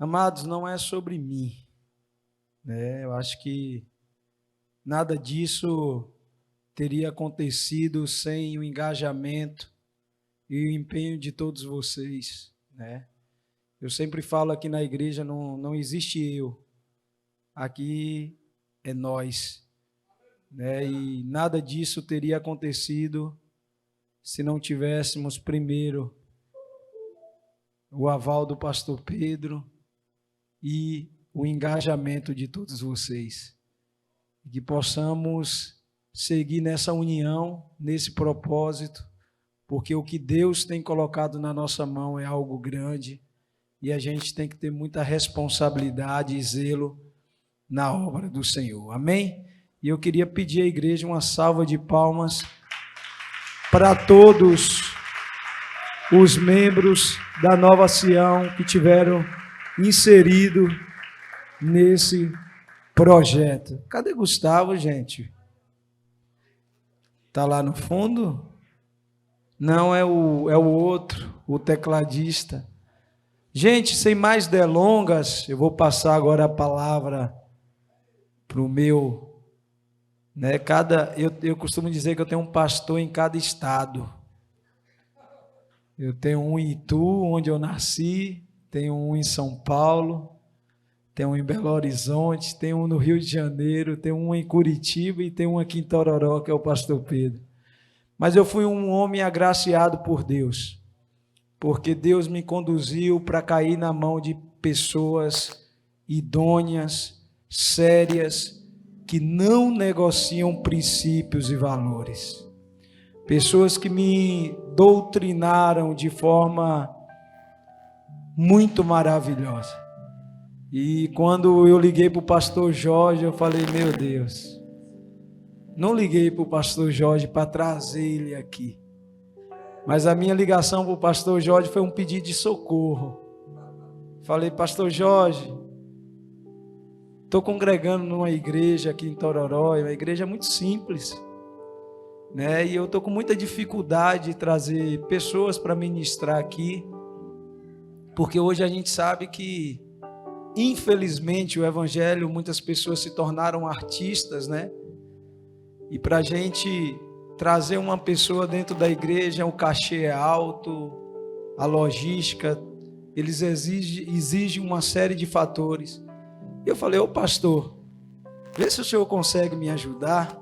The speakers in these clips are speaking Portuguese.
Amados, não é sobre mim, né? Eu acho que nada disso teria acontecido sem o engajamento e o empenho de todos vocês, né? Eu sempre falo aqui na igreja, não existe eu, aqui é nós, né? E nada disso teria acontecido se não tivéssemos primeiro o aval do pastor Pedro e o engajamento de todos vocês. Que possamos seguir nessa união, nesse propósito, porque o que Deus tem colocado na nossa mão é algo grande e a gente tem que ter muita responsabilidade e zelo na obra do Senhor. Amém? E eu queria pedir à igreja uma salva de palmas para todos os membros da Nova Sião que tiveram inserido nesse projeto. Cadê Gustavo, gente? Está lá no fundo? Não, é o outro, o tecladista. Gente, sem mais delongas, eu vou passar agora a palavra para o meu, né? Eu costumo dizer que eu tenho um pastor em cada estado. Eu tenho um em Itu, onde eu nasci, tenho um em São Paulo, tenho um em Belo Horizonte, tenho um no Rio de Janeiro, tenho um em Curitiba e tenho um aqui em Tororó, que é o pastor Pedro. Mas eu fui um homem agraciado por Deus, porque Deus me conduziu para cair na mão de pessoas idôneas, sérias, que não negociam princípios e valores. Pessoas que me doutrinaram de forma muito maravilhosa. E quando eu liguei para o pastor Jorge, eu falei, meu Deus, não liguei para o pastor Jorge para trazer ele aqui. Mas a minha ligação para o pastor Jorge foi um pedido de socorro. Falei, pastor Jorge, estou congregando numa igreja aqui em Tororó, uma igreja muito simples, né? E eu estou com muita dificuldade de trazer pessoas para ministrar aqui, porque hoje a gente sabe que, infelizmente, o evangelho, muitas pessoas se tornaram artistas, né? E para a gente trazer uma pessoa dentro da igreja, o cachê é alto, a logística, eles exigem uma série de fatores. E eu falei, ô pastor, vê se o senhor consegue me ajudar.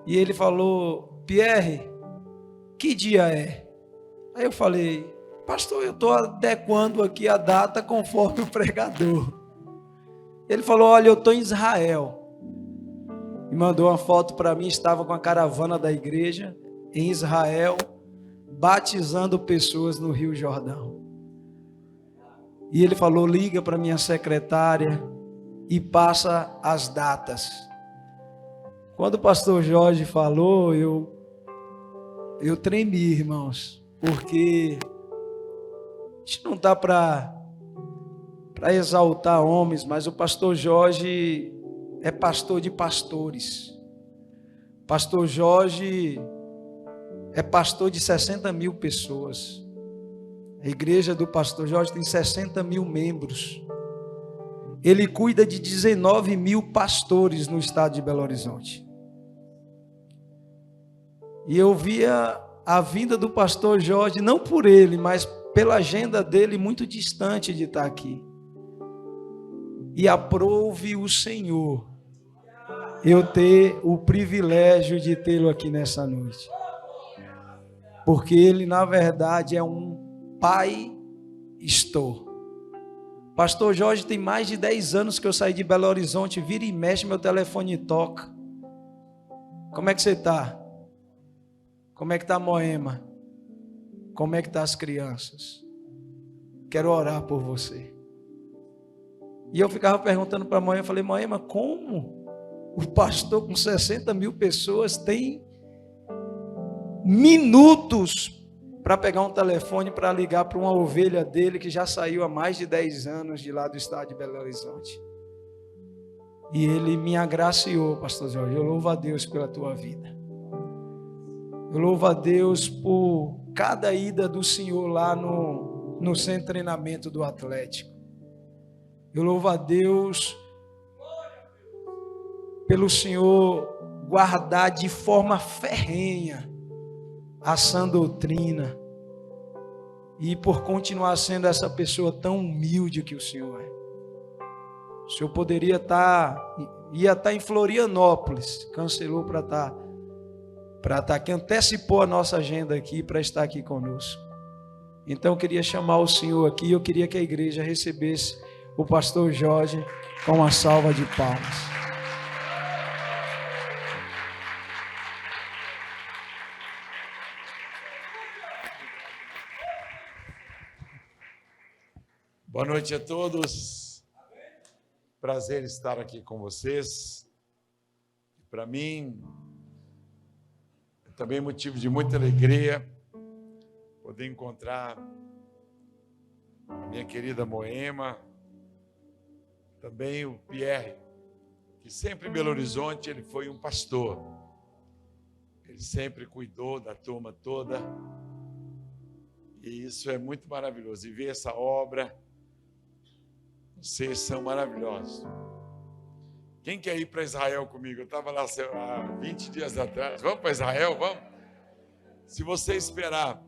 E ele falou, Pierre, que dia é? Aí eu falei, pastor, eu estou adequando aqui a data conforme o pregador. Ele falou, olha, eu estou em Israel. E mandou uma foto para mim, estava com a caravana da igreja em Israel, batizando pessoas no Rio Jordão. E ele falou, liga para minha secretária e passa as datas. Quando o pastor Jorge falou, eu tremi, irmãos, porque a gente não está para exaltar homens, mas o pastor Jorge é pastor de pastores. Pastor Jorge é pastor de 60 mil pessoas. A igreja do pastor Jorge tem 60 mil membros. Ele cuida de 19 mil pastores no estado de Belo Horizonte. E eu via a vinda do pastor Jorge, não por ele, mas pela agenda dele muito distante de estar aqui. E aprove o Senhor eu ter o privilégio de tê-lo aqui nessa noite. Porque ele, na verdade, é um pai estou. Pastor Jorge, tem mais de 10 anos que eu saí de Belo Horizonte, vira e mexe, meu telefone toca. Como é que você está? Como é que está a Moema? Como é que estão as crianças? Quero orar por você. E eu ficava perguntando para a Moema, eu falei, Moema, como o pastor com 60 mil pessoas tem minutos para pegar um telefone para ligar para uma ovelha dele que já saiu há mais de 10 anos de lá do estado de Belo Horizonte? E ele me agraciou, pastor Jorge. Eu louvo a Deus pela tua vida. Eu louvo a Deus por cada ida do Senhor lá no centro de treinamento do Atlético. Eu louvo a Deus pelo Senhor guardar de forma ferrenha a sã doutrina e por continuar sendo essa pessoa tão humilde que o Senhor é. O Senhor poderia ia estar em Florianópolis, cancelou para estar aqui, antecipou a nossa agenda aqui para estar aqui conosco. Então eu queria chamar o Senhor aqui, eu queria que a igreja recebesse o pastor Jorge com uma salva de palmas. Boa noite a todos. Prazer estar aqui com vocês. Para mim, é também motivo de muita alegria poder encontrar a minha querida Moema, também o Pierre, que sempre em Belo Horizonte ele foi um pastor. Ele sempre cuidou da turma toda. E isso é muito maravilhoso. E ver essa obra, vocês são maravilhosos. Quem quer ir para Israel comigo? Eu estava lá há 20 dias atrás. Vamos para Israel? Vamos? Se você esperar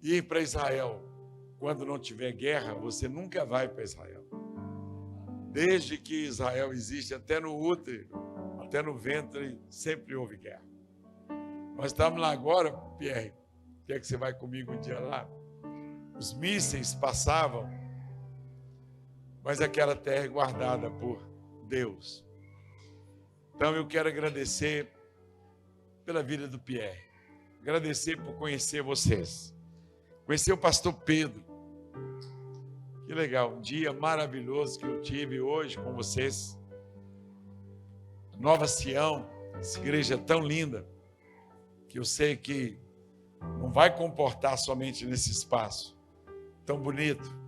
ir para Israel quando não tiver guerra, você nunca vai para Israel. Desde que Israel existe, até no útero, até no ventre, sempre houve guerra. Nós estamos lá agora, Pierre. Quer que você vai comigo um dia lá? Os mísseis passavam, mas aquela terra é guardada por Deus. Então eu quero agradecer pela vida do Pierre, agradecer por conhecer vocês, conhecer o pastor Pedro. Que legal, um dia maravilhoso que eu tive hoje com vocês. Nova Sião, essa igreja tão linda, que eu sei que não vai comportar somente nesse espaço tão bonito.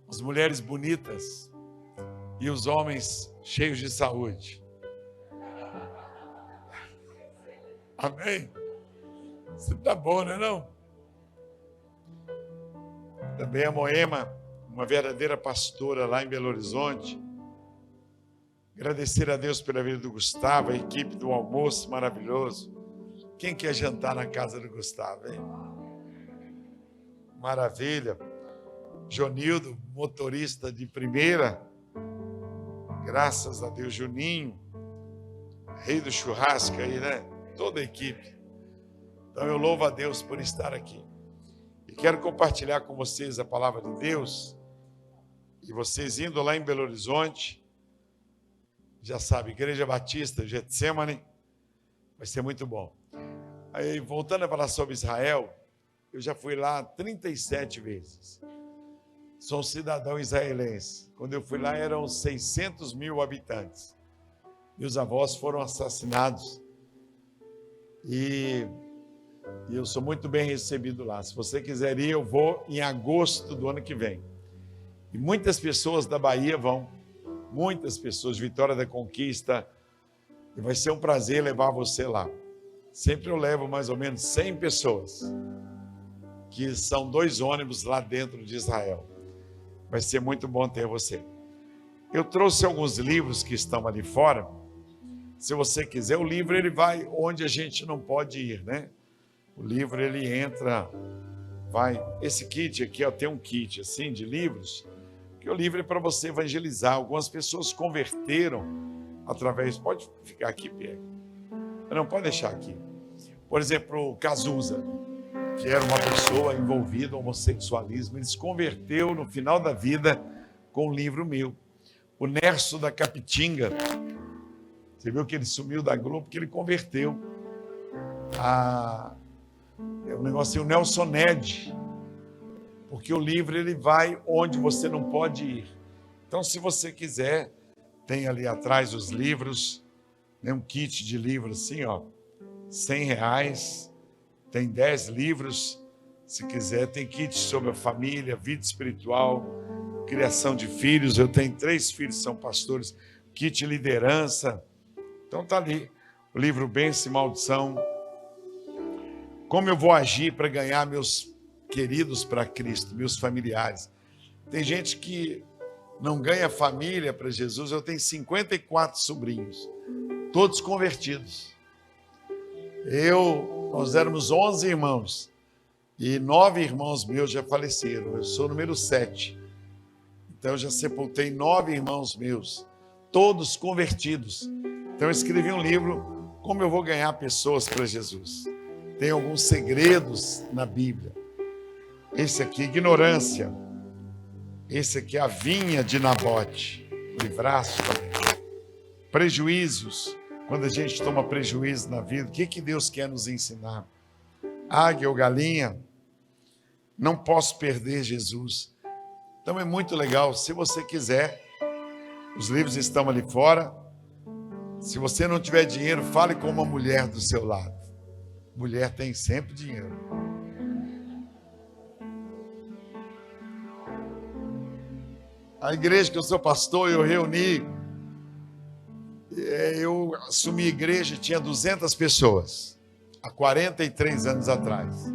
As mulheres bonitas e os homens cheios de saúde. Amém? Isso tá bom, não é não? Também a Moema, uma verdadeira pastora lá em Belo Horizonte. Agradecer a Deus pela vida do Gustavo, a equipe do almoço maravilhoso. Quem quer jantar na casa do Gustavo, hein? Maravilha. Jonildo, motorista de primeira. Graças a Deus, Juninho, rei do churrasco aí, né? Toda a equipe. Então eu louvo a Deus por estar aqui. E quero compartilhar com vocês a palavra de Deus. E vocês indo lá em Belo Horizonte, já sabe, Igreja Batista, Getsemane, vai ser muito bom. Aí, voltando a falar sobre Israel, eu já fui lá 37 vezes. Sou um cidadão israelense. Quando eu fui lá, eram 600 mil habitantes. Meus avós foram assassinados. E eu sou muito bem recebido lá. Se você quiser ir, eu vou em agosto do ano que vem. E muitas pessoas da Bahia vão. Muitas pessoas, Vitória da Conquista. E vai ser um prazer levar você lá. Sempre eu levo mais ou menos 100 pessoas, que são 2 ônibus lá dentro de Israel. Vai ser muito bom ter você. Eu trouxe alguns livros que estão ali fora. Se você quiser, o livro ele vai onde a gente não pode ir, né? O livro ele entra, vai. Esse kit aqui, ó, tem um kit assim de livros, que o livro é para você evangelizar. Algumas pessoas converteram através. Pode ficar aqui, Pierre. Não, pode deixar aqui. Por exemplo, o Cazuza, que era uma pessoa envolvida no homossexualismo, ele se converteu no final da vida com um livro meu. O Nerso da Capitinga, você viu que ele sumiu da Globo porque ele converteu. O negócio é o Nelson Ned, porque o livro ele vai onde você não pode ir. Então, se você quiser, tem ali atrás os livros, né, um kit de livros assim, ó, R$100, tem 10 livros, se quiser, tem kit sobre a família, vida espiritual, criação de filhos, eu tenho 3 filhos que são pastores, kit liderança, então tá ali, o livro Bênção e Maldição, como eu vou agir para ganhar meus queridos para Cristo, meus familiares, Tem gente que não ganha família para Jesus. Eu tenho 54 sobrinhos, todos convertidos. Nós éramos 11 irmãos e 9 irmãos meus já faleceram. Eu sou o número 7. Então eu já sepultei 9 irmãos meus, todos convertidos. Então eu escrevi um livro, Como Eu Vou Ganhar Pessoas para Jesus. Tem alguns segredos na Bíblia. Esse aqui, ignorância. Esse aqui, a vinha de Nabote. Livraço também. Prejuízos. Quando a gente toma prejuízo na vida, o que Deus quer nos ensinar? Águia ou galinha? Não posso perder Jesus. Então é muito legal. Se você quiser, os livros estão ali fora. Se você não tiver dinheiro, fale com uma mulher do seu lado. Mulher tem sempre dinheiro. A igreja que eu sou pastor, eu assumi a igreja, tinha 200 pessoas, há 43 anos atrás.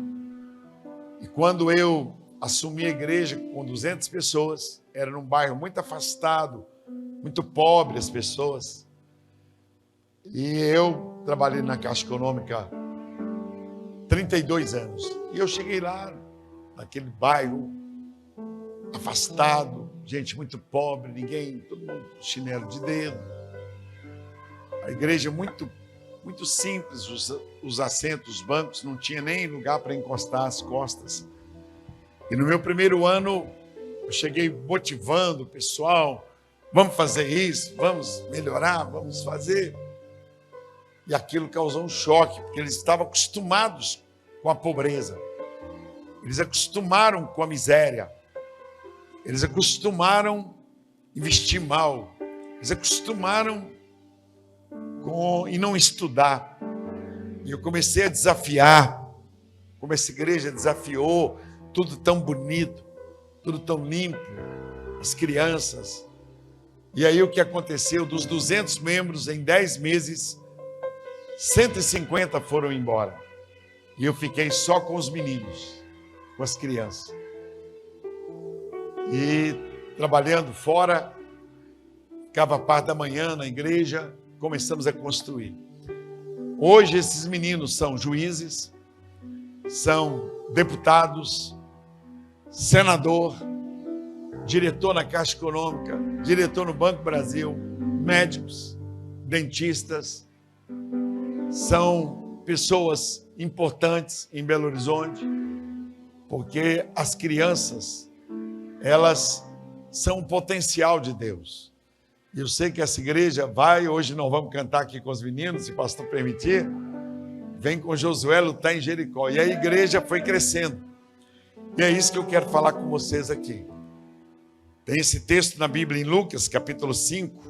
E quando eu assumi a igreja com 200 pessoas, era num bairro muito afastado, muito pobre as pessoas. E eu trabalhei na Caixa Econômica 32 anos. E eu cheguei lá, naquele bairro afastado, gente muito pobre, todo mundo com chinelo de dedo. A igreja muito, muito simples, os assentos, os bancos, não tinha nem lugar para encostar as costas. E no meu primeiro ano, eu cheguei motivando o pessoal, vamos fazer isso, vamos melhorar, vamos fazer. E aquilo causou um choque, porque eles estavam acostumados com a pobreza. Eles acostumaram com a miséria. Eles acostumaram a investir mal. Eles acostumaram em não estudar. E eu comecei a desafiar, como essa igreja desafiou, tudo tão bonito, tudo tão limpo, as crianças. E aí o que aconteceu? Dos 200 membros, em 10 meses, 150 foram embora. E eu fiquei só com os meninos, com as crianças. E trabalhando fora, ficava a parte da manhã na igreja, começamos a construir. Hoje esses meninos são juízes, são deputados, senador, diretor na Caixa Econômica, diretor no Banco Brasil, médicos, dentistas, são pessoas importantes em Belo Horizonte, porque as crianças, elas são um potencial de Deus. E eu sei que essa igreja hoje nós vamos cantar aqui com os meninos, se o pastor permitir, vem com Josué lutar em Jericó. E a igreja foi crescendo. E é isso que eu quero falar com vocês aqui. Tem esse texto na Bíblia em Lucas, capítulo 5.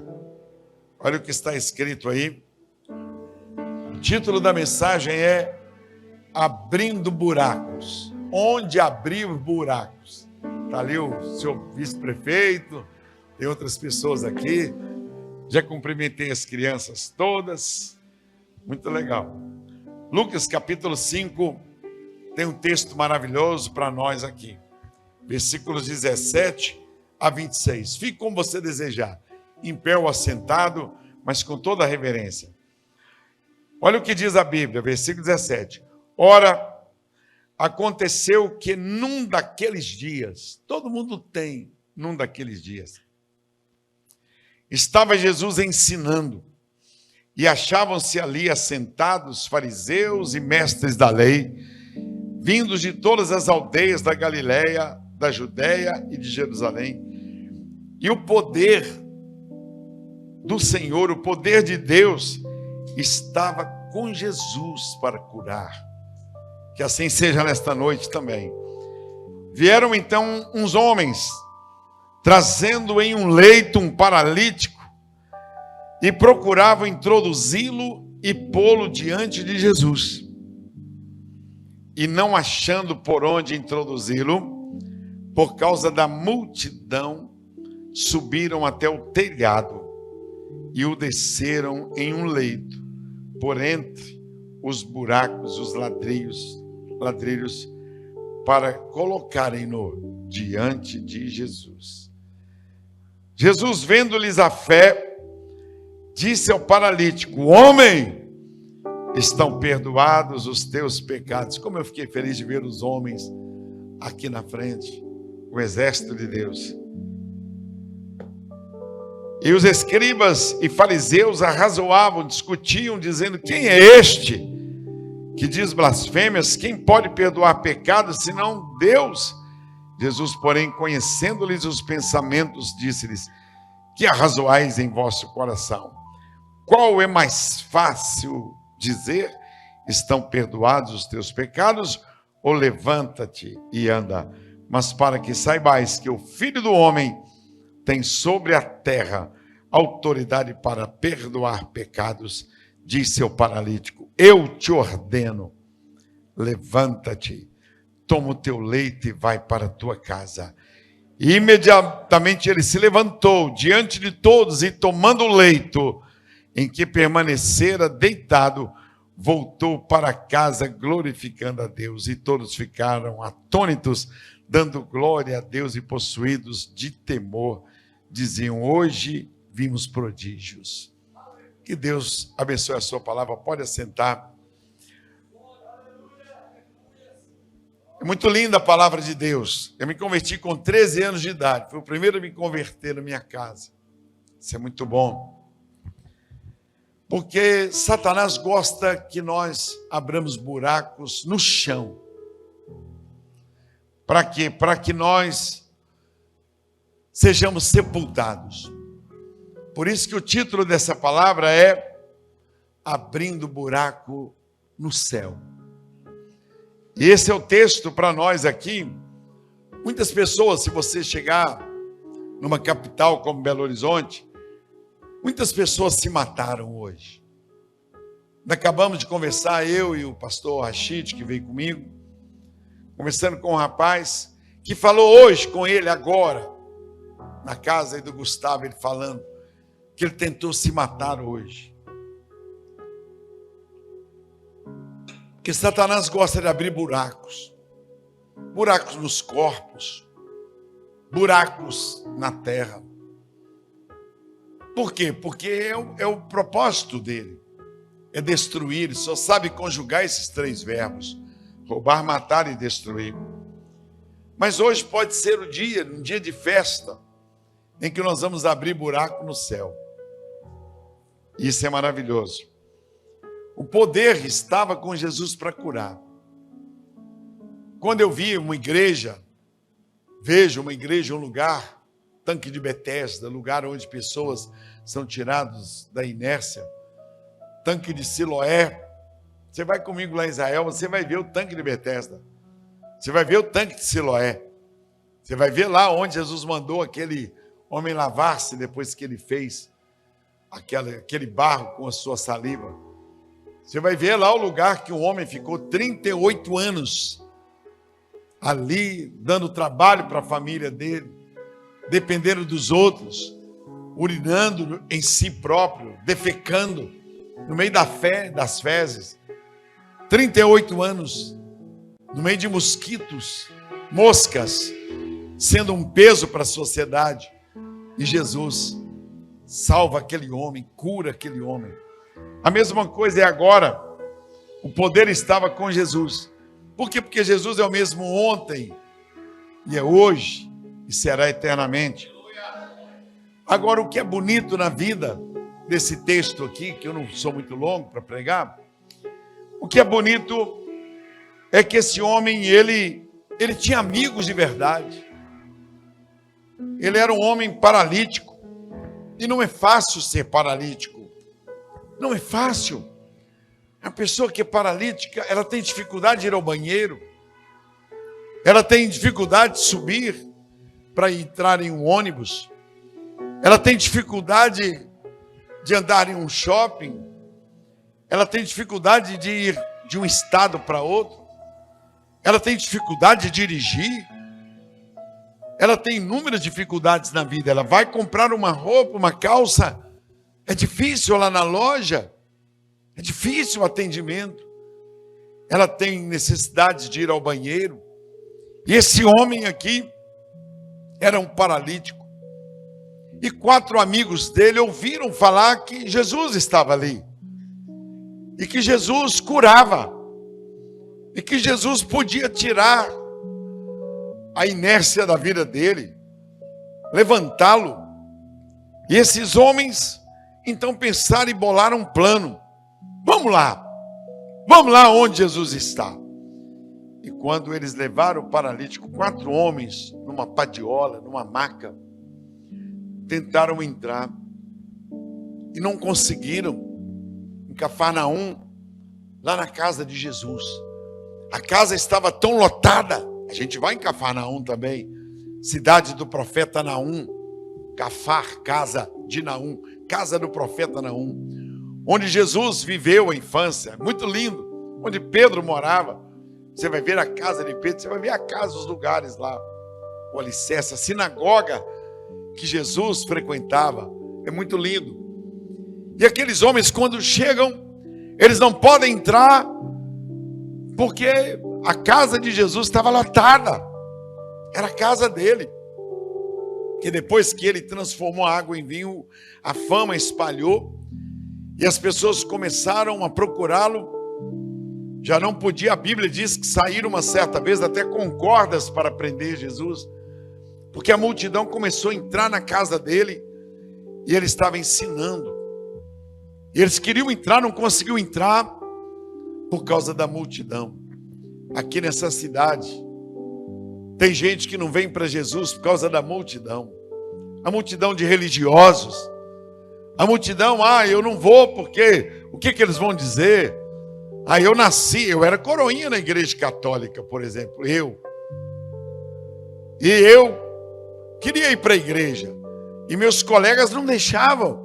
Olha o que está escrito aí. O título da mensagem é Abrindo Buracos. Onde abrir buracos? Está ali o seu vice-prefeito, tem outras pessoas aqui. Já cumprimentei as crianças todas. Muito legal. Lucas capítulo 5 tem um texto maravilhoso para nós aqui. Versículos 17 a 26. Fique como você desejar, em pé ou assentado, mas com toda a reverência. Olha o que diz a Bíblia, versículo 17. Ora, aconteceu que num daqueles dias, todo mundo tem num daqueles dias, estava Jesus ensinando, e achavam-se ali assentados fariseus e mestres da lei, vindos de todas as aldeias da Galileia, da Judeia e de Jerusalém. E o poder do Senhor, o poder de Deus, estava com Jesus para curar. Que assim seja nesta noite também. Vieram então uns homens, trazendo em um leito um paralítico, e procuravam introduzi-lo e pô-lo diante de Jesus. E não achando por onde introduzi-lo, por causa da multidão, subiram até o telhado e o desceram em um leito, por entre os buracos, os ladrilhos, para colocarem-no diante de Jesus. Jesus, vendo-lhes a fé, disse ao paralítico: homem, estão perdoados os teus pecados. Como eu fiquei feliz de ver os homens aqui na frente, o exército de Deus. E os escribas e fariseus arrazoavam, discutiam, dizendo: quem é este que diz blasfêmias? Quem pode perdoar pecados senão Deus? Jesus, porém, conhecendo-lhes os pensamentos, disse-lhes: que arrazoais em vosso coração? Qual é mais fácil dizer: estão perdoados os teus pecados, ou levanta-te e anda? Mas para que saibais que o Filho do Homem tem sobre a terra autoridade para perdoar pecados, disse ao paralítico: eu te ordeno, levanta-te, toma o teu leito e vai para a tua casa. E imediatamente ele se levantou diante de todos e, tomando o leito em que permanecera deitado, voltou para casa glorificando a Deus. E todos ficaram atônitos, dando glória a Deus, e possuídos de temor, diziam: hoje vimos prodígios. Que Deus abençoe a sua palavra. Pode assentar. É muito linda a palavra de Deus. Eu me converti com 13 anos de idade. Fui o primeiro a me converter na minha casa. Isso é muito bom. Porque Satanás gosta que nós abramos buracos no chão. Para quê? Para que nós sejamos sepultados. Por isso que o título dessa palavra é Abrindo Buraco no Céu. E esse é o texto para nós aqui. Muitas pessoas, se você chegar numa capital como Belo Horizonte, muitas pessoas se mataram hoje. Acabamos de conversar, eu e o pastor Rachid, que veio comigo, conversando com um rapaz que falou hoje com ele agora, na casa aí do Gustavo, ele falando que ele tentou se matar hoje. Porque Satanás gosta de abrir buracos. Buracos nos corpos. Buracos na terra. Por quê? Porque é o propósito dele. É destruir. Ele só sabe conjugar esses 3 verbos: roubar, matar e destruir. Mas hoje pode ser um dia de festa, em que nós vamos abrir buraco no céu. Isso é maravilhoso. O poder estava com Jesus para curar. Quando eu vi uma igreja, vejo uma igreja, um lugar, tanque de Betesda, lugar onde pessoas são tiradas da inércia, tanque de Siloé. Você vai comigo lá em Israel, você vai ver o tanque de Betesda. Você vai ver o tanque de Siloé. Você vai ver lá onde Jesus mandou aquele homem lavar-se depois que ele fez aquele barro com a sua saliva. Você vai ver lá o lugar que um homem ficou 38 anos ali, dando trabalho para a família dele, dependendo dos outros, urinando em si próprio, defecando no meio das fezes. 38 anos, no meio de mosquitos, moscas, sendo um peso para a sociedade. E Jesus salva aquele homem, cura aquele homem. A mesma coisa é agora. O poder estava com Jesus. Por quê? Porque Jesus é o mesmo ontem, e é hoje, e será eternamente. Agora, o que é bonito na vida desse texto aqui, que eu não sou muito longo para pregar, o que é bonito é que esse homem, ele tinha amigos de verdade. Ele era um homem paralítico. E não é fácil ser paralítico. Não é fácil. A pessoa que é paralítica, ela tem dificuldade de ir ao banheiro. Ela tem dificuldade de subir para entrar em um ônibus. Ela tem dificuldade de andar em um shopping. Ela tem dificuldade de ir de um estado para outro. Ela tem dificuldade de dirigir. Ela tem inúmeras dificuldades na vida. Ela vai comprar uma roupa, uma calça. É difícil lá na loja. É difícil o atendimento. Ela tem necessidade de ir ao banheiro. E esse homem aqui, era um paralítico. E 4 amigos dele ouviram falar que Jesus estava ali. E que Jesus curava. E que Jesus podia tirar a inércia da vida dele, levantá-lo. E esses homens, então, pensaram e bolaram um plano. Vamos lá onde Jesus está. E quando eles levaram o paralítico, 4 homens, numa padiola, numa maca, tentaram entrar e não conseguiram. Em Cafarnaum, lá na casa de Jesus, a casa estava tão lotada. A gente vai em Cafarnaum também, cidade do profeta Naum, Cafar, casa de Naum, casa do profeta Naum, onde Jesus viveu a infância, muito lindo, onde Pedro morava. Você vai ver a casa de Pedro, você vai ver a casa, os lugares lá, o alicerce, a sinagoga que Jesus frequentava, é muito lindo. E aqueles homens, quando chegam, eles não podem entrar, porque a casa de Jesus estava lotada, era a casa dele. Que depois que ele transformou a água em vinho, a fama espalhou, e as pessoas começaram a procurá-lo. Já não podia, a Bíblia diz que saíram uma certa vez até com cordas para prender Jesus, porque a multidão começou a entrar na casa dele, e ele estava ensinando. E eles queriam entrar, não conseguiam entrar, por causa da multidão. Aqui nessa cidade, tem gente que não vem para Jesus por causa da multidão. A multidão de religiosos. A multidão, eu não vou porque, o que eles vão dizer? Eu era coroinha na igreja católica, por exemplo, eu queria ir para a igreja, e meus colegas não deixavam,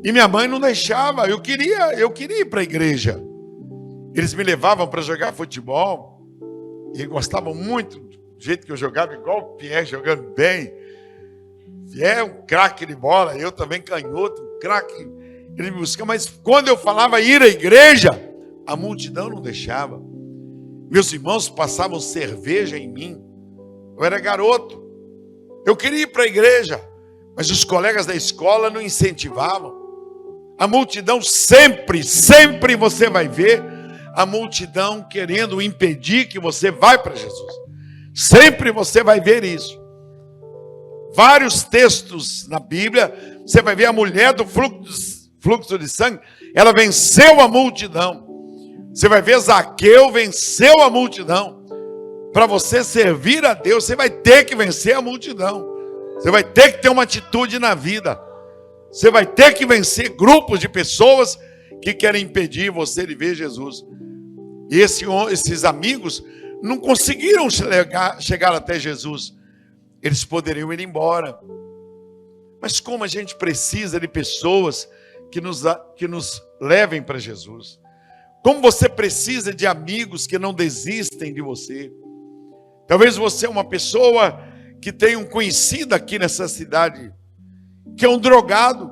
e minha mãe não deixava, eu queria ir para a igreja. Eles me levavam para jogar futebol, e gostavam muito do jeito que eu jogava, igual o Pierre, jogando bem. Pierre é um craque de bola, eu também canhoto, um craque. Ele me buscava, mas quando eu falava ir à igreja, a multidão não deixava. Meus irmãos passavam cerveja em mim. Eu era garoto. Eu queria ir para a igreja, mas os colegas da escola não incentivavam. A multidão sempre você vai ver a multidão querendo impedir que você vá para Jesus. Sempre você vai ver isso. Vários textos na Bíblia, você vai ver a mulher do fluxo de sangue, ela venceu a multidão. Você vai ver Zaqueu venceu a multidão. Para você servir a Deus, você vai ter que vencer a multidão. Você vai ter que ter uma atitude na vida. Você vai ter que vencer grupos de pessoas que querem impedir você de ver Jesus. E esses amigos não conseguiram chegar até Jesus. Eles poderiam ir embora. Mas como a gente precisa de pessoas que nos levem para Jesus. Como você precisa de amigos que não desistem de você. Talvez você é uma pessoa que tem um conhecido aqui nessa cidade, que é um drogado,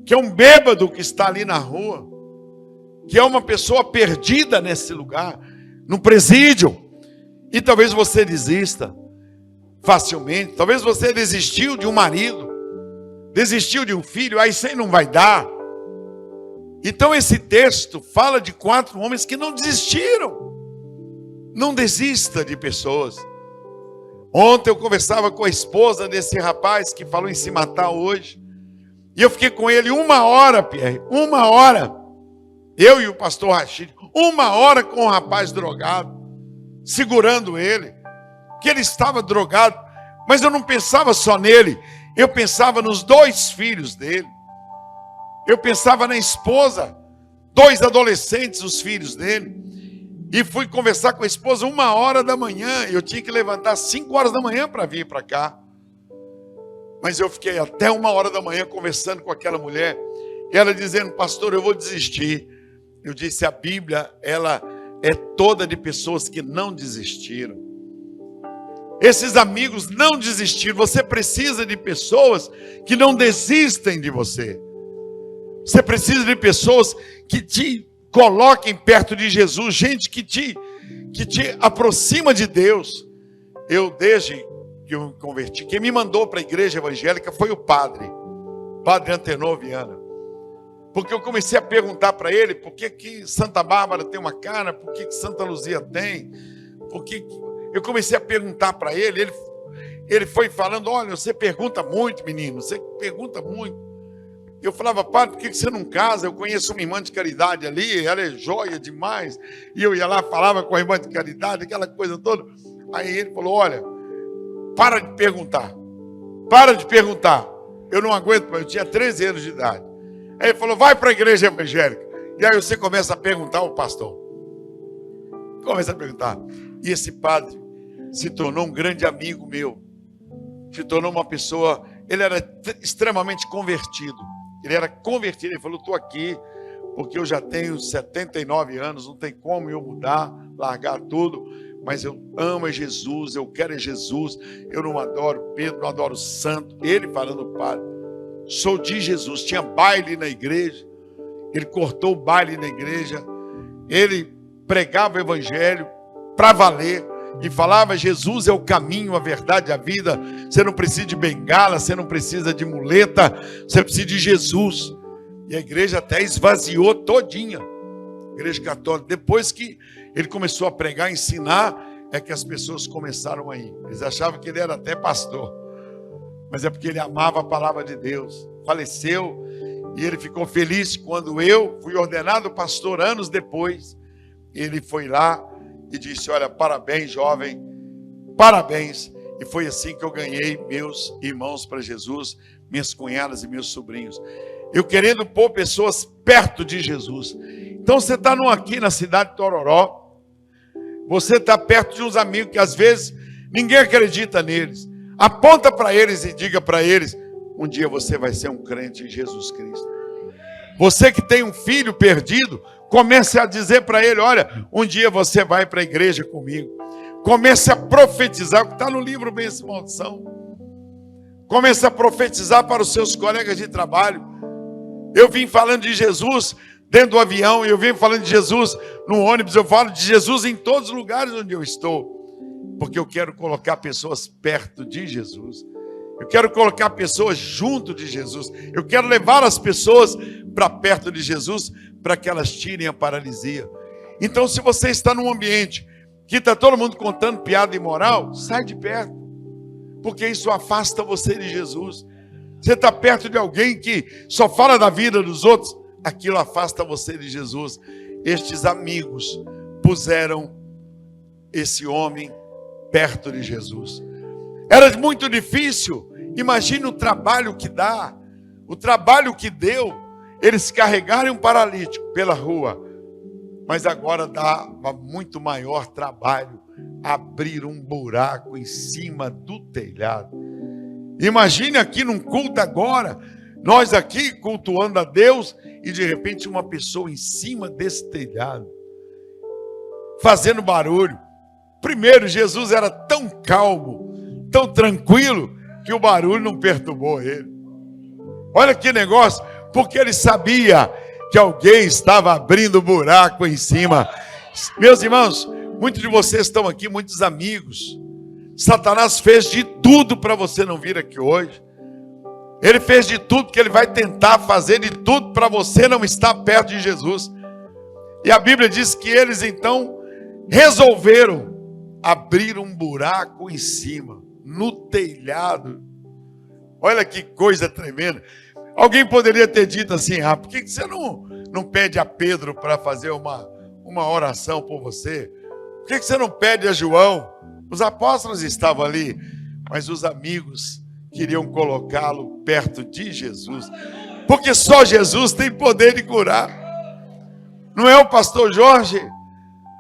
que é um bêbado que está ali na rua, que é uma pessoa perdida nesse lugar, no presídio. E talvez você desista facilmente. Talvez você desistiu de um marido, desistiu de um filho, isso aí não vai dar. Então esse texto fala de 4 homens que não desistiram. Não desista de pessoas. Ontem eu conversava com a esposa desse rapaz que falou em se matar hoje. E eu fiquei com ele 1 hora, Pierre, 1 hora. Eu e o pastor Rachid, 1 hora com o rapaz drogado, segurando ele. Que ele estava drogado, mas eu não pensava só nele. Eu pensava nos 2 filhos dele. Eu pensava na esposa, 2 adolescentes, os filhos dele. E fui conversar com a esposa 1 hora da manhã. Eu tinha que levantar 5 horas da manhã para vir para cá. Mas eu fiquei até 1 hora da manhã conversando com aquela mulher. Ela dizendo, pastor, eu vou desistir. Eu disse, a Bíblia, ela é toda de pessoas que não desistiram. Esses amigos não desistiram. Você precisa de pessoas que não desistem de você. Você precisa de pessoas que te coloquem perto de Jesus. Gente que te aproxima de Deus. Eu, desde que eu me converti. Quem me mandou para a igreja evangélica foi o padre Antenor Viana. Porque eu comecei a perguntar para ele por que Santa Bárbara tem uma cara, por que Santa Luzia tem, eu comecei a perguntar para ele, ele foi falando, olha, você pergunta muito, menino, você pergunta muito. Eu falava, padre, por que você não casa? Eu conheço uma irmã de caridade ali, ela é joia demais. E eu ia lá, falava com a irmã de caridade, aquela coisa toda. Aí ele falou, olha, para de perguntar. Eu não aguento, eu tinha 13 anos de idade. Aí ele falou, vai para a igreja evangélica. E aí você começa a perguntar ao pastor. Começa a perguntar. E esse padre se tornou um grande amigo meu. Se tornou uma pessoa, ele era extremamente convertido. Ele falou, estou aqui porque eu já tenho 79 anos, não tem como eu mudar, largar tudo, mas eu amo Jesus, eu quero Jesus, eu não adoro Pedro, não adoro santo. Ele falando, padre, sou de Jesus. Tinha baile na igreja, ele cortou o baile na igreja, ele pregava o evangelho para valer, e falava, Jesus é o caminho, a verdade, a vida. Você não precisa de bengala, você não precisa de muleta, você precisa de Jesus. E a igreja até esvaziou todinha, a igreja católica. Depois que ele começou a pregar, ensinar, é que as pessoas começaram a ir. Eles achavam que ele era até pastor, mas é porque ele amava a palavra de Deus. Faleceu, e ele ficou feliz quando eu fui ordenado pastor anos depois. Ele foi lá e disse, olha, parabéns, jovem, parabéns. E foi assim que eu ganhei meus irmãos para Jesus, minhas cunhadas e meus sobrinhos. Eu querendo pôr pessoas perto de Jesus. Então você está aqui na cidade de Tororó, você está perto de uns amigos que às vezes ninguém acredita neles. Aponta para eles e diga para eles, um dia você vai ser um crente em Jesus Cristo. Você que tem um filho perdido, comece a dizer para ele, olha, um dia você vai para a igreja comigo. Comece a profetizar, o que está no livro Bênção e Maldição. Comece a profetizar para os seus colegas de trabalho. Eu vim falando de Jesus dentro do avião, eu vim falando de Jesus no ônibus, eu falo de Jesus em todos os lugares onde eu estou. Porque eu quero colocar pessoas perto de Jesus. Eu quero colocar pessoas junto de Jesus. Eu quero levar as pessoas para perto de Jesus, para que elas tirem a paralisia. Então, se você está num ambiente que está todo mundo contando piada imoral, sai de perto, porque isso afasta você de Jesus. Você está perto de alguém que só fala da vida dos outros, aquilo afasta você de Jesus. Estes amigos puseram esse homem perto de Jesus. Era muito difícil. Imagine o trabalho que dá, o trabalho que deu, eles carregarem um paralítico pela rua. Mas agora dava muito maior trabalho abrir um buraco em cima do telhado. Imagine aqui num culto agora, nós aqui cultuando a Deus, e de repente uma pessoa em cima desse telhado, fazendo barulho. Primeiro, Jesus era tão calmo, tão tranquilo, que o barulho não perturbou ele. Olha que negócio, porque ele sabia que alguém estava abrindo buraco em cima. Meus irmãos, muitos de vocês estão aqui, muitos amigos. Satanás fez de tudo para você não vir aqui hoje. Ele fez de tudo, porque ele vai tentar fazer de tudo para você não estar perto de Jesus. E a Bíblia diz que eles então resolveram abrir um buraco em cima, no telhado. Olha que coisa tremenda. Alguém poderia ter dito assim, por que você não pede a Pedro para fazer uma oração por você? Por que você não pede a João? Os apóstolos estavam ali, mas os amigos queriam colocá-lo perto de Jesus, porque só Jesus tem poder de curar. Não é o pastor Jorge,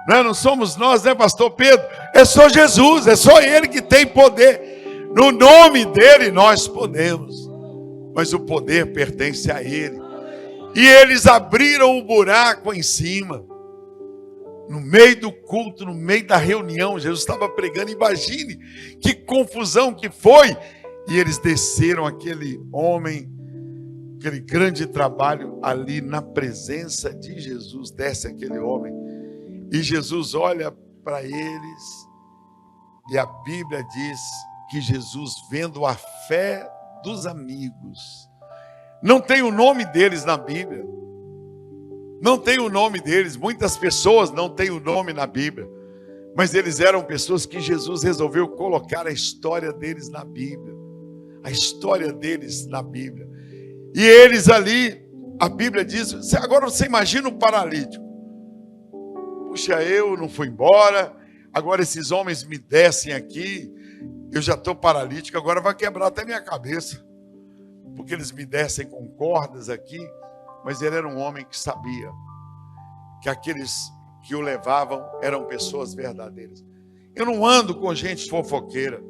não somos nós, né, pastor Pedro? É só Jesus, é só Ele que tem poder. No nome dEle nós podemos, mas o poder pertence a Ele. E eles abriram o buraco em cima. No meio do culto, no meio da reunião, Jesus estava pregando. Imagine que confusão que foi. E eles desceram aquele homem, aquele grande trabalho ali na presença de Jesus. Desce aquele homem. E Jesus olha para eles. E a Bíblia diz que Jesus, vendo a fé dos amigos, não tem o nome deles na Bíblia, não tem o nome deles, muitas pessoas não têm o nome na Bíblia, mas eles eram pessoas que Jesus resolveu colocar a história deles na Bíblia, a história deles na Bíblia, e eles ali, a Bíblia diz, agora você imagina um paralítico, puxa, eu não fui embora, agora esses homens me descem aqui, eu já estou paralítico, agora vai quebrar até minha cabeça, porque eles me descem com cordas aqui, mas ele era um homem que sabia que aqueles que o levavam eram pessoas verdadeiras. Eu não ando com gente fofoqueira,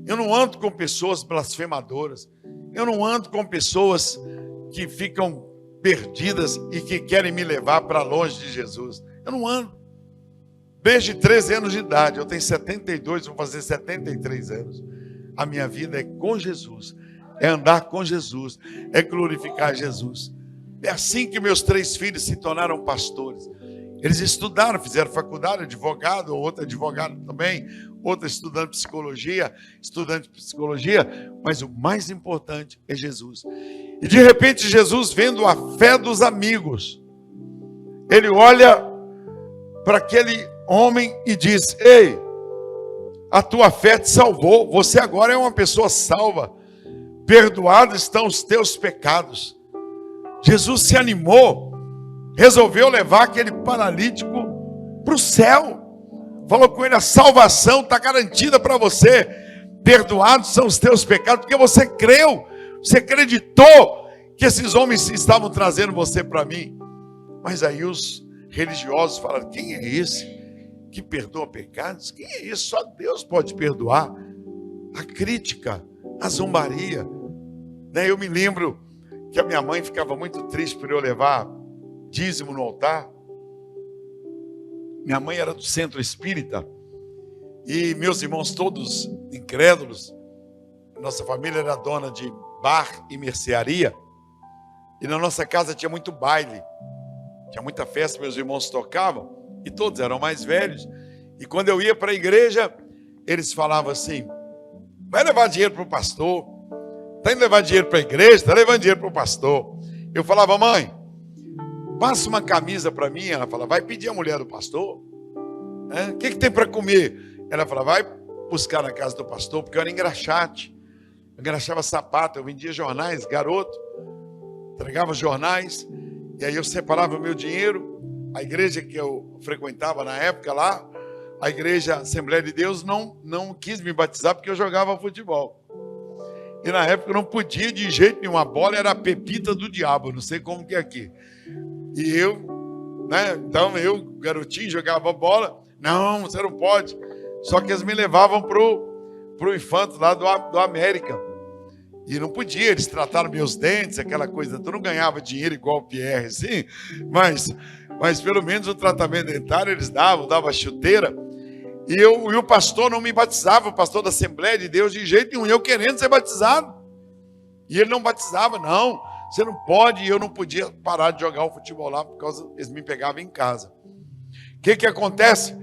eu não ando com pessoas blasfemadoras, eu não ando com pessoas que ficam perdidas e que querem me levar para longe de Jesus. Eu não ando. Desde 13 anos de idade, eu tenho 72, vou fazer 73 anos. A minha vida é com Jesus, é andar com Jesus, é glorificar Jesus. É assim que meus 3 filhos se tornaram pastores. Eles estudaram, fizeram faculdade, advogado, outro advogado também, outro estudando psicologia, mas o mais importante é Jesus. E de repente Jesus, vendo a fé dos amigos, ele olha para aquele homem e diz: ei, a tua fé te salvou, você agora é uma pessoa salva, perdoados estão os teus pecados. Jesus se animou, resolveu levar aquele paralítico para o céu, falou com ele: a salvação está garantida para você, perdoados são os teus pecados, porque você creu, você acreditou que esses homens estavam trazendo você para mim. Mas aí os religiosos falaram: quem é esse que perdoa pecados? Quem é esse? Só Deus pode perdoar. A crítica, a zombaria, né? Eu me lembro que a minha mãe ficava muito triste por eu levar dízimo no altar. Minha mãe era do centro espírita e meus irmãos todos incrédulos. Nossa família era dona de bar e mercearia e na nossa casa tinha muito baile, tinha muita festa, meus irmãos tocavam e todos eram mais velhos. E quando eu ia para a igreja, eles falavam assim: vai levar dinheiro para o pastor, está indo levar dinheiro para a igreja, está levando dinheiro para o pastor. Eu falava: mãe, passa uma camisa para mim. Ela falava: vai pedir a mulher do pastor. O que tem para comer? Ela falava: vai buscar na casa do pastor, porque eu era engraxate. Eu engraxava sapato, eu vendia jornais, garoto. Entregava jornais. E aí eu separava o meu dinheiro. A igreja que eu frequentava na época lá, a igreja Assembleia de Deus não quis me batizar porque eu jogava futebol. E na época eu não podia de jeito nenhum. A bola era a pepita do diabo, não sei como que é aqui. E eu, né? Então eu, garotinho, jogava bola. Não, você não pode. Só que eles me levavam pro infanto lá do América. E não podia, eles trataram meus dentes, aquela coisa. Tu não ganhava dinheiro igual o Pierre, assim, mas pelo menos o tratamento dentário eles dava chuteira. E o pastor não me batizava, o pastor da Assembleia de Deus, de jeito nenhum, eu querendo ser batizado. E ele não batizava, não, você não pode. E eu não podia parar de jogar o futebol lá, por causa eles me pegavam em casa. O que acontece?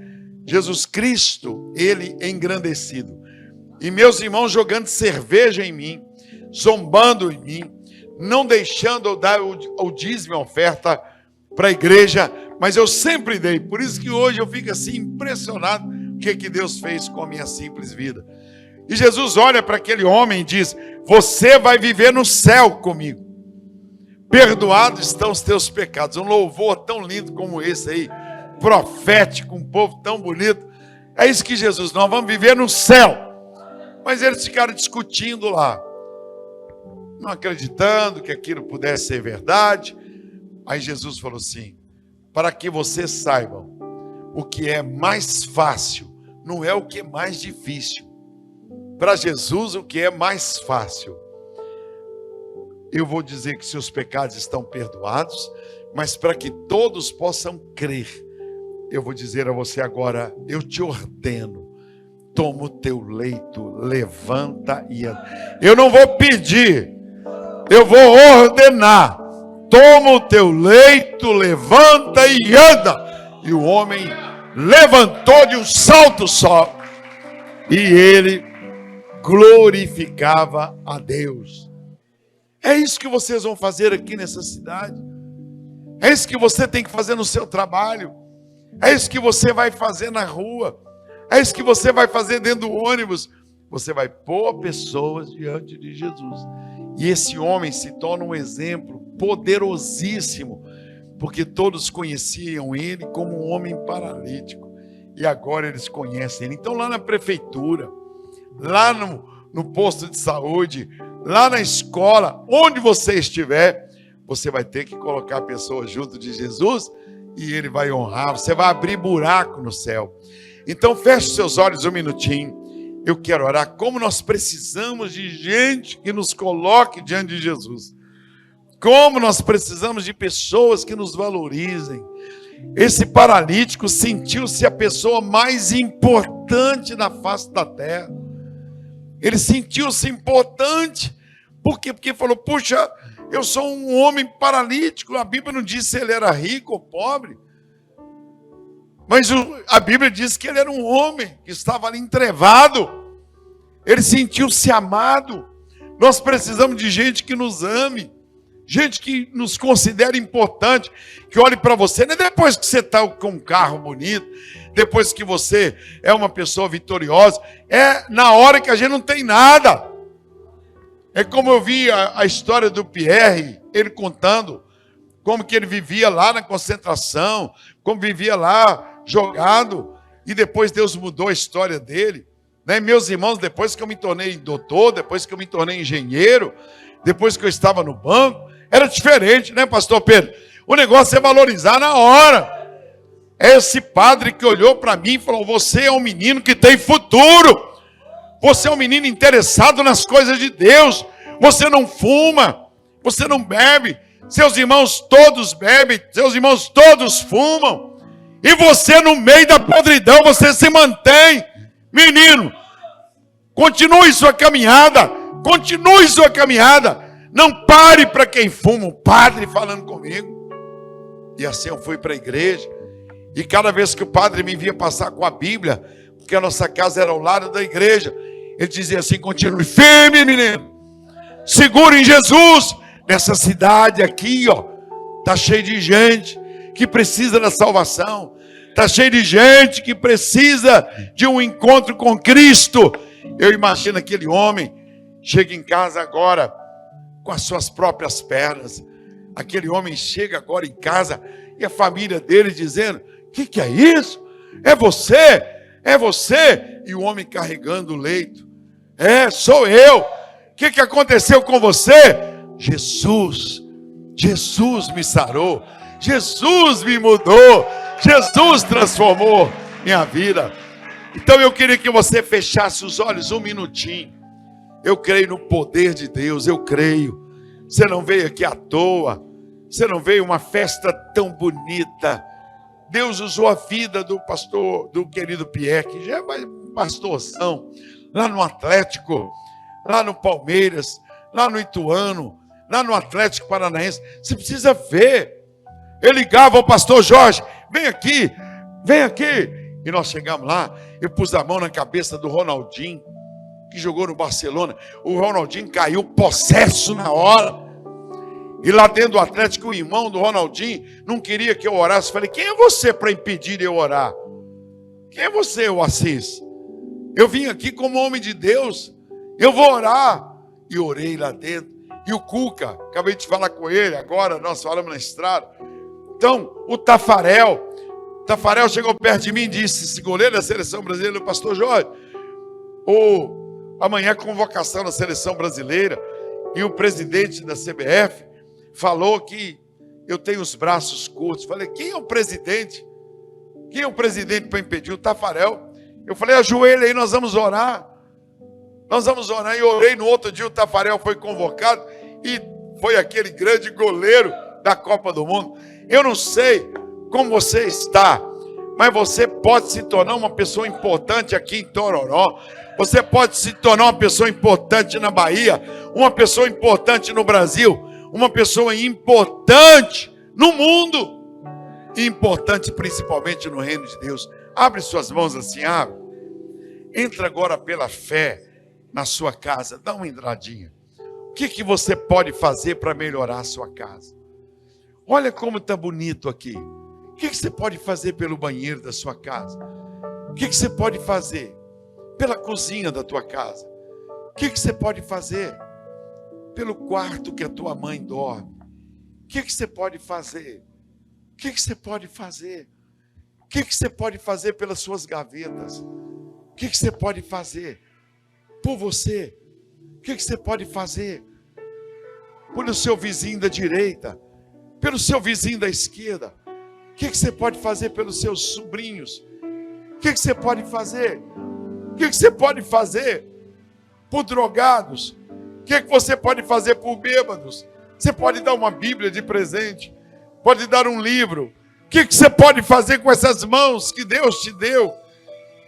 Jesus Cristo, ele engrandecido. E meus irmãos jogando cerveja em mim, zombando em mim, não deixando eu dar o dízimo, a oferta para a igreja, mas eu sempre dei. Por isso que hoje eu fico assim impressionado o que Deus fez com a minha simples vida. E Jesus olha para aquele homem e diz: você vai viver no céu comigo, perdoados estão os teus pecados. Um louvor tão lindo como esse aí, profético, um povo tão bonito. É isso que Jesus: nós vamos viver no céu. Mas eles ficaram discutindo lá, não acreditando que aquilo pudesse ser verdade. Aí Jesus falou assim: para que vocês saibam, o que é mais fácil não é o que é mais difícil. Para Jesus, o que é mais fácil, eu vou dizer que seus pecados estão perdoados, mas para que todos possam crer, eu vou dizer a você agora: eu te ordeno, toma o teu leito, levanta e anda. Eu não vou pedir, eu vou ordenar. Toma o teu leito, levanta e anda. E o homem levantou de um salto só. E ele glorificava a Deus. É isso que vocês vão fazer aqui nessa cidade. É isso que você tem que fazer no seu trabalho. É isso que você vai fazer na rua. É isso que você vai fazer dentro do ônibus. Você vai pôr pessoas diante de Jesus. E esse homem se torna um exemplo poderosíssimo, porque todos conheciam ele como um homem paralítico. E agora eles conhecem ele. Então lá na prefeitura, lá no posto de saúde, lá na escola, onde você estiver, você vai ter que colocar a pessoa junto de Jesus e ele vai honrar. Você vai abrir buraco no céu. Então feche seus olhos um minutinho. Eu quero orar. Como nós precisamos de gente que nos coloque diante de Jesus. Como nós precisamos de pessoas que nos valorizem. Esse paralítico sentiu-se a pessoa mais importante na face da terra. Ele sentiu-se importante. Por quê? Porque falou, puxa, eu sou um homem paralítico. A Bíblia não diz se ele era rico ou pobre. Mas a Bíblia diz que ele era um homem que estava ali entrevado. Ele sentiu-se amado. Nós precisamos de gente que nos ame. Gente que nos considere importante. Que olhe para você. Não é depois que você está com um carro bonito. Depois que você é uma pessoa vitoriosa. É na hora que a gente não tem nada. É como eu vi a história do Pierre. Ele contando como que ele vivia lá na concentração. Como vivia lá jogado, e depois Deus mudou a história dele, né? Meus irmãos, depois que eu me tornei doutor, depois que eu me tornei engenheiro, depois que eu estava no banco, era diferente, né, pastor Pedro? O negócio é valorizar na hora. É esse padre que olhou para mim e falou, você é um menino que tem futuro, você é um menino interessado nas coisas de Deus, você não fuma, você não bebe, seus irmãos todos bebem, seus irmãos todos fumam, e você no meio da podridão, você se mantém. Menino, continue sua caminhada. Continue sua caminhada. Não pare para quem fuma. O padre falando comigo. E assim eu fui para a igreja. E cada vez que o padre me via passar com a Bíblia, porque a nossa casa era ao lado da igreja, ele dizia assim, continue firme, menino. Segure em Jesus. Nessa cidade aqui, ó, tá cheio de gente que precisa da salvação. Está cheio de gente que precisa de um encontro com Cristo. Eu imagino aquele homem chega em casa agora com as suas próprias pernas. Aquele homem chega agora em casa e a família dele dizendo, o que é isso? É você? É você? E o homem carregando o leito. É, sou eu. O que aconteceu com você? Jesus me sarou. Jesus me mudou. Jesus transformou minha vida. Então eu queria que você fechasse os olhos um minutinho. Eu creio no poder de Deus, eu creio. Você não veio aqui à toa. Você não veio uma festa tão bonita. Deus usou a vida do pastor, do querido Pierre, que já é pastorzão, lá no Atlético, lá no Palmeiras, lá no Ituano, lá no Atlético Paranaense. Você precisa ver. Eu ligava ao pastor Jorge, vem aqui. E nós chegamos lá, eu pus a mão na cabeça do Ronaldinho, que jogou no Barcelona. O Ronaldinho caiu possesso na hora. E lá dentro do Atlético, o irmão do Ronaldinho não queria que eu orasse. Falei, quem é você para impedir de eu orar? Quem é você, o Assis? Eu vim aqui como homem de Deus. Eu vou orar. E orei lá dentro. E o Cuca, acabei de falar com ele agora, nós falamos na estrada. Então, o Tafarel chegou perto de mim e disse, esse goleiro da seleção brasileira, o pastor Jorge, amanhã convocação da seleção brasileira, e o presidente da CBF falou que eu tenho os braços curtos. Falei, quem é o presidente? Quem é o presidente para impedir? O Tafarel. Eu falei, ajoelha aí, nós vamos orar. E orei. No outro dia o Tafarel foi convocado e foi aquele grande goleiro da Copa do Mundo. Eu não sei como você está, mas você pode se tornar uma pessoa importante aqui em Tororó. Você pode se tornar uma pessoa importante na Bahia, uma pessoa importante no Brasil, uma pessoa importante no mundo e importante principalmente no reino de Deus. Abre suas mãos assim, abre. Entra agora pela fé na sua casa, dá uma entradinha. O que você pode fazer para melhorar a sua casa? Olha como está bonito aqui. O que você pode fazer pelo banheiro da sua casa? O que você pode fazer pela cozinha da tua casa? O que você pode fazer pelo quarto que a tua mãe dorme? O que você pode fazer? O que você pode fazer? O que você pode fazer pelas suas gavetas? O que você pode fazer por você? O que você pode fazer pelo seu vizinho da direita? Pelo seu vizinho da esquerda? O que você pode fazer pelos seus sobrinhos? O que você pode fazer? O que você pode fazer por drogados? O que você pode fazer por bêbados? Você pode dar uma Bíblia de presente, pode dar um livro. O que você pode fazer com essas mãos que Deus te deu?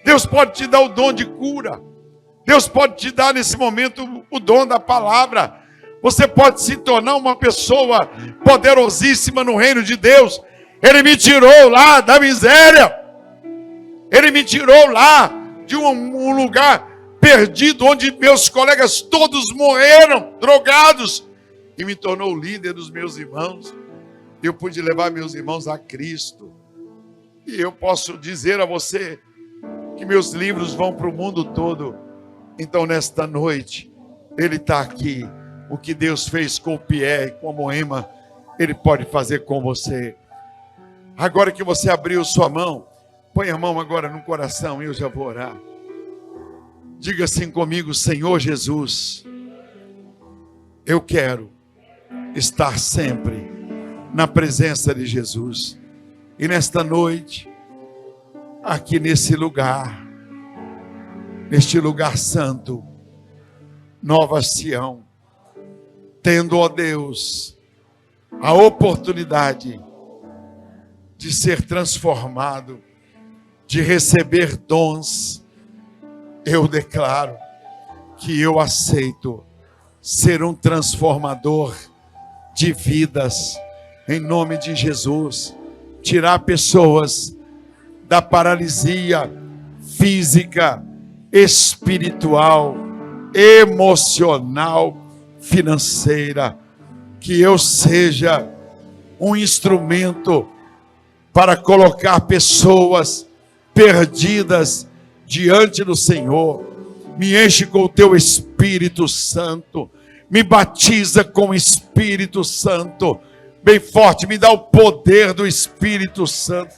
Deus pode te dar o dom de cura. Deus pode te dar nesse momento o dom da palavra. Você pode se tornar uma pessoa poderosíssima no reino de Deus. Ele me tirou lá da miséria. Ele me tirou lá de um lugar perdido, onde meus colegas todos morreram, drogados, e me tornou o líder dos meus irmãos. Eu pude levar meus irmãos a Cristo. E eu posso dizer a você que meus livros vão para o mundo todo. Então, nesta noite, Ele está aqui. O que Deus fez com o Pierre, com a Moema, Ele pode fazer com você. Agora que você abriu sua mão, põe a mão agora no coração e eu já vou orar. Diga assim comigo: Senhor Jesus, eu quero estar sempre na presença de Jesus. E nesta noite, aqui nesse lugar santo, Nova Sião, tendo, ó Deus, a oportunidade de ser transformado, de receber dons, eu declaro que eu aceito ser um transformador de vidas, em nome de Jesus. Tirar pessoas da paralisia física, espiritual, emocional, financeira. Que eu seja um instrumento para colocar pessoas perdidas diante do Senhor. Me enche com o teu Espírito Santo, me batiza com o Espírito Santo, bem forte, me dá o poder do Espírito Santo,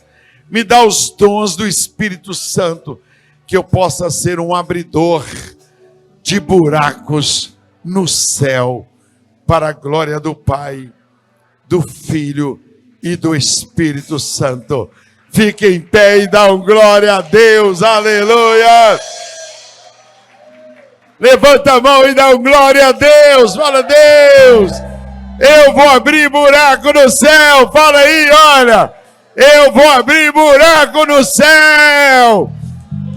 me dá os dons do Espírito Santo, que eu possa ser um abridor de buracos no céu, para a glória do Pai, do Filho e do Espírito Santo. Fique em pé e dá um glória a Deus, aleluia! Levanta a mão e dá um glória a Deus, fala: Deus, eu vou abrir buraco no céu, fala aí, olha, eu vou abrir buraco no céu,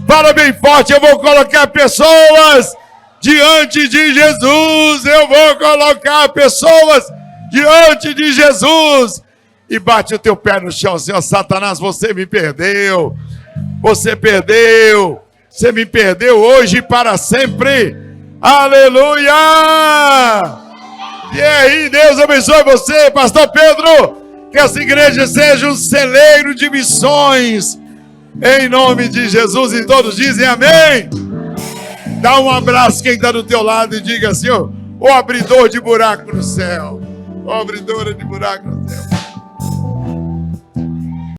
fala bem forte: eu vou colocar pessoas diante de Jesus, eu vou colocar pessoas diante de Jesus. E bate o teu pé no chão, Senhor. Satanás, você me perdeu, você perdeu, você me perdeu hoje e para sempre, aleluia! E aí, Deus abençoe você, pastor Pedro, que essa igreja seja um celeiro de missões, em nome de Jesus, e todos dizem amém. Dá um abraço quem está do teu lado e diga assim: ó, o abridor de buraco no céu, o abridor de buraco no céu.